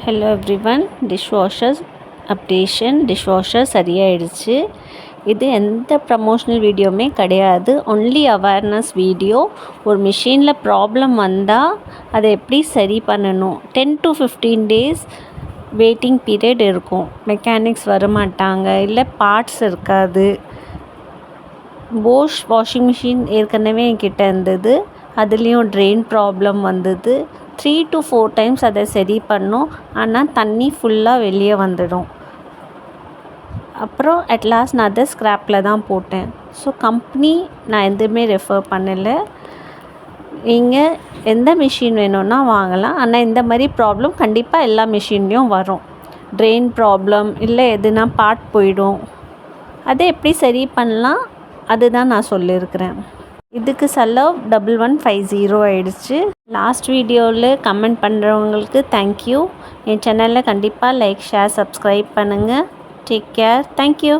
Hello everyone, dishwashers updation dishwasher சரியாயிடுச்சு. இது எந்த ப்ரமோஷனல் வீடியோவுமே கிடையாது, ஒன்லி அவேர்னஸ் வீடியோ. ஒரு மிஷினில் ப்ராப்ளம் வந்தால் அதை எப்படி சரி பண்ணணும், 10 to 15 days வெயிட்டிங் பீரியட் இருக்கும். மெக்கானிக்ஸ் வரமாட்டாங்க, இல்லை பார்ட்ஸ் இருக்காது. போஷ் வாஷிங் மிஷின் ஏற்கனவே என்கிட்ட இருந்தது, அதுலேயும் ட்ரெயின் ப்ராப்ளம் வந்தது. 3 to 4 times அதை சரி பண்ணோம், ஆனால் தண்ணி ஃபுல்லாக வெளியே வந்துடும். அப்புறம் அட்லாஸ்ட் நான் அதை ஸ்க்ராப்பில் தான் போட்டேன். ஸோ கம்பெனி நான் எதுவுமே ரெஃபர் பண்ணலை. நீங்கள் எந்த மிஷின் வேணும்னா வாங்கலாம், ஆனால் இந்த மாதிரி ப்ராப்ளம் கண்டிப்பாக எல்லா மிஷின்லேயும் வரும். ட்ரெயின் ப்ராப்ளம் இல்லை எதுனா பார்ட் போயிடும், அதை எப்படி சரி பண்ணலாம் அதுதான் நான் சொல்லியிருக்கிறேன். இதுக்கு செலவு 1150 ஆயிடுச்சு. லாஸ்ட் வீடியோவில் கமெண்ட் பண்ணுறவங்களுக்கு தேங்க்யூ. என் சேனலில் கண்டிப்பாக லைக், ஷேர், சப்ஸ்கிரைப் பண்ணுங்கள். Take care. தேங்க்யூ.